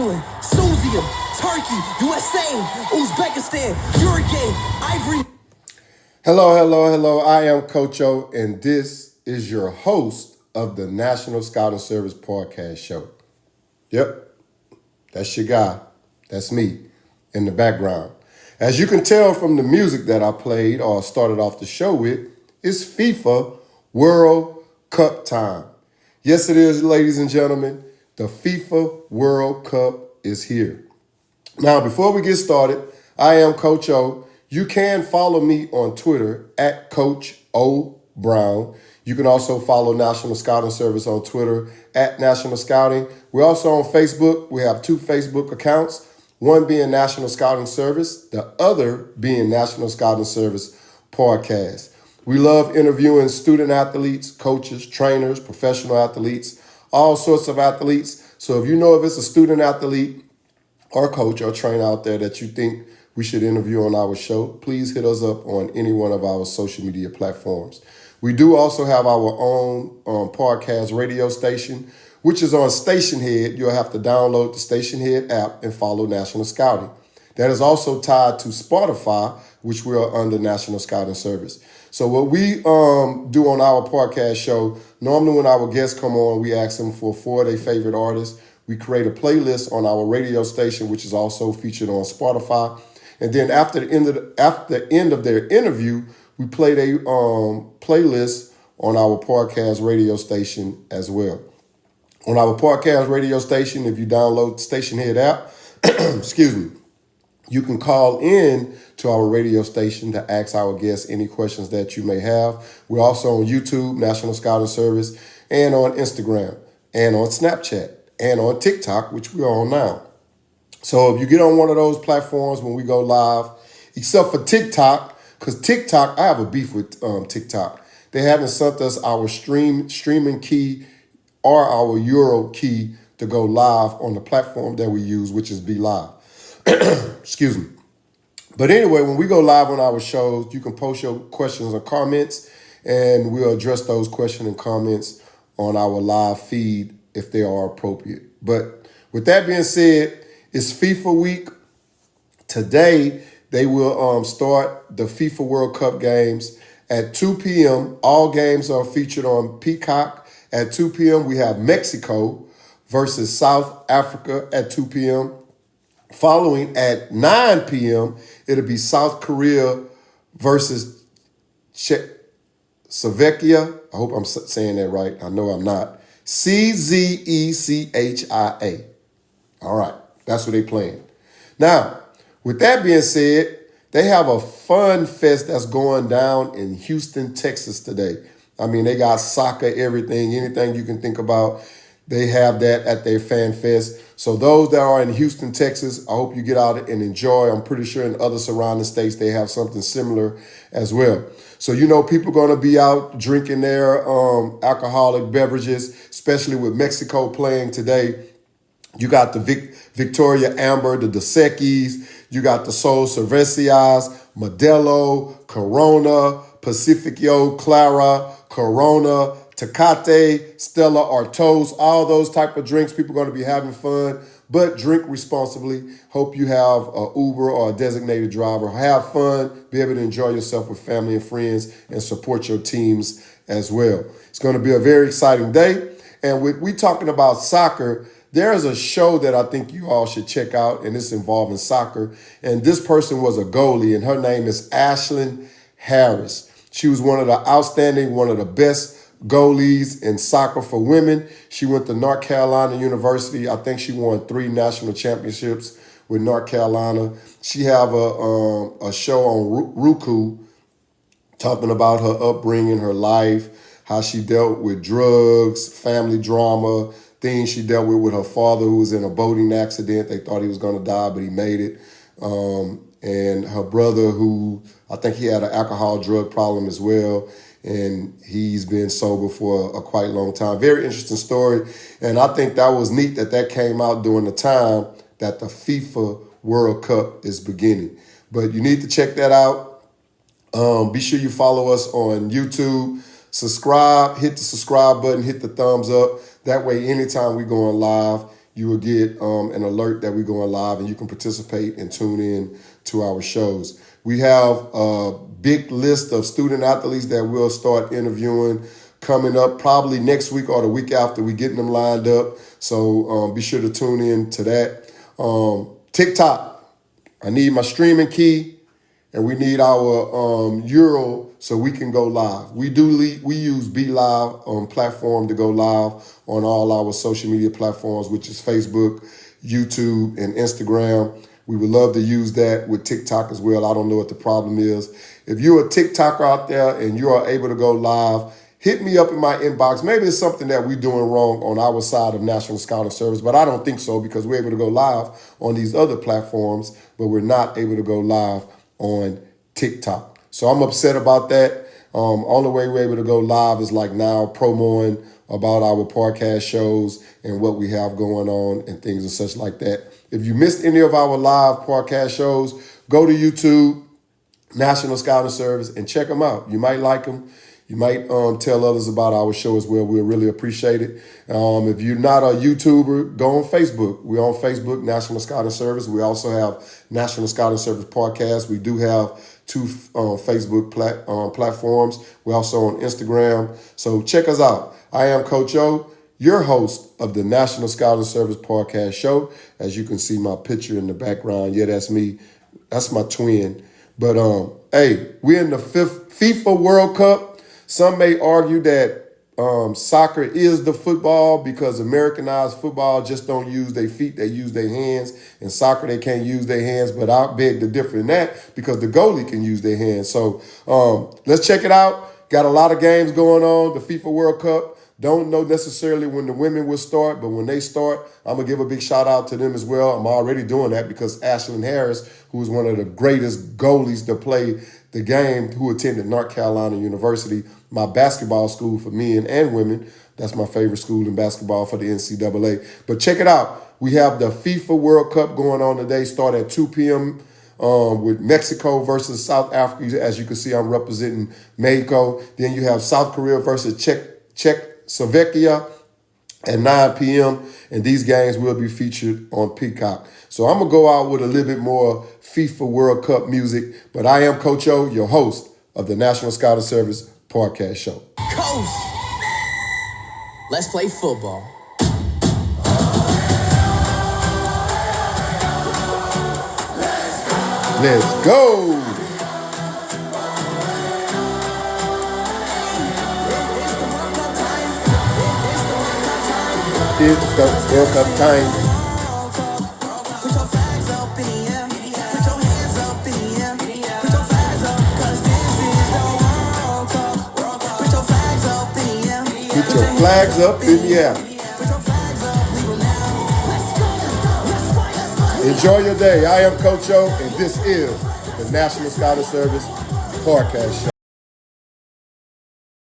Switzerland, Susia, Turkey, USA, Uzbekistan, Uruguay, Ivory. Hello. I am Coach O, and this is your host of the National Scouting Service podcast show. Yep, that's your guy. That's me in the background. As you can tell from the music that I played or started off the show with, it's FIFA World Cup time. Yes, it is, ladies and gentlemen. The FIFA World Cup is here. Now, before we get started, I am Coach O. You can follow me on Twitter at Coach O Brown. You can also follow National Scouting Service on Twitter at National Scouting. We're also on Facebook. We have 2 Facebook accounts, one being National Scouting Service, the other being National Scouting Service Podcast. We love interviewing student athletes, coaches, trainers, professional athletes, all sorts of athletes. So if you know if it's a student athlete or coach or trainer out there that you think we should interview on our show, please hit us up on any one of our social media platforms. We do also have our own podcast radio station, which is on Station Head. You'll have to download the Station Head app and follow National Scouting. That is also tied to Spotify, which we are under National Scouting Service. So what we do on our podcast show, normally when our guests come on, we ask them for 4 of their favorite artists. We create a playlist on our radio station, which is also featured on Spotify. And then after the end of their interview, we play their playlist on our podcast radio station as well. On our podcast radio station, if you download the Station Head app, excuse me, you can call in to our radio station to ask our guests any questions that you may have. We're also on YouTube, National Scouting Service, and on Instagram, and on Snapchat, and on TikTok, which we're on now. So if you get on one of those platforms when we go live, except for TikTok, because TikTok, I have a beef with TikTok. They haven't sent us our streaming key or our Euro key to go live on the platform that we use, which is Be Live. Excuse me. But anyway, when we go live on our shows, you can post your questions or comments, and we'll address those questions and comments on our live feed if they are appropriate. But with that being said, it's FIFA week. Today, they will start the FIFA World Cup games at 2 p.m. All games are featured on Peacock. At 2 p.m., we have Mexico versus South Africa at 2 p.m. Following at 9 p.m., it'll be South Korea versus Czechia. I hope I'm saying that right. I know I'm not. Czechia. All right. That's what they playing. Now, with that being said, they have a fun fest that's going down in Houston, Texas today. I mean, they got soccer, everything, anything you can think about. They have that at their fan fest. So those that are in Houston, Texas, I hope you get out and enjoy. I'm pretty sure in other surrounding states, they have something similar as well. So, you know, people are going to be out drinking their alcoholic beverages, especially with Mexico playing today. You got the Victoria Amber, the Dos Equis, you got the Sol Cervecias, Modelo, Corona, Pacifico, Clara, Corona, Tecate, Stella Artois, all those type of drinks. People are going to be having fun, but drink responsibly. Hope you have an Uber or a designated driver. Have fun, be able to enjoy yourself with family and friends, and support your teams as well. It's going to be a very exciting day. And we talking about soccer, there is a show that I think you all should check out, and it's involving soccer. And this person was a goalie, and her name is Ashlyn Harris. She was one of the best goalies in soccer for women. She went to North Carolina University. I think she won 3 national championships with North Carolina. She have a show on Roku talking about her upbringing, her life, how she dealt with drugs, family drama, things she dealt with her father who was in a boating accident. They thought he was going to die, but he made it. And her brother who, I think he had an alcohol drug problem as well. And he's been sober for a quite long time. Very interesting story. And I think that was neat that came out during the time that the FIFA World Cup is beginning. But you need to check that out. Be sure you follow us on YouTube. Subscribe, hit the subscribe button, hit the thumbs up. That way, anytime we going live, you will get an alert that we're going live, and you can participate and tune in to our shows. We have a big list of student athletes that we'll start interviewing coming up probably next week or the week after. We're getting them lined up. So be sure to tune in to that. TikTok, I need my streaming key, and we need our URL so we can go live. We use Be Live platform to go live on all our social media platforms, which is Facebook, YouTube, and Instagram. We would love to use that with TikTok as well. I don't know what the problem is. If you're a TikToker out there and you are able to go live, hit me up in my inbox. Maybe it's something that we're doing wrong on our side of National Scouting Service, but I don't think so, because we're able to go live on these other platforms, but we're not able to go live on TikTok. So I'm upset about that. Only way we're able to go live is like now promoting about our podcast shows and what we have going on and things and such like that. If you missed any of our live podcast shows, go to YouTube, National Scouting Service, and check them out. You might like them. You might tell others about our show as well. We'll really appreciate it. If you're not a YouTuber, go on Facebook. We're on Facebook, National Scouting Service. We also have National Scouting Service Podcast. We do have 2 Facebook platforms. We're also on Instagram. So check us out. I am Coach O, your host of the National Scouting Service Podcast Show. As you can see my picture in the background. Yeah, that's me. That's my twin. But hey, we're in the FIFA World Cup. Some may argue that soccer is the football because Americanized football just don't use their feet, they use their hands. In soccer, they can't use their hands, but I beg to differ in that because the goalie can use their hands. So let's check it out. Got a lot of games going on, the FIFA World Cup. Don't know necessarily when the women will start, but when they start, I'm going to give a big shout out to them as well. I'm already doing that because Ashlyn Harris, who is one of the greatest goalies to play the game, who attended North Carolina University, my basketball school for men and women. That's my favorite school in basketball for the NCAA. But check it out. We have the FIFA World Cup going on today. Start at 2 p.m. With Mexico versus South Africa. As you can see, I'm representing Mexico. Then you have South Korea versus Czechoslovakia at 9 p.m. And these games will be featured on Peacock. So I'm going to go out with a little bit more FIFA World Cup music. But I am Coach O, your host of the National Scouting Service Podcast Show. Coach, let's play football. Let's go. It's the World Cup time. Put your flags up in the air. Enjoy your day. I am Coach O, and this is the National Scouting Service Podcast Show.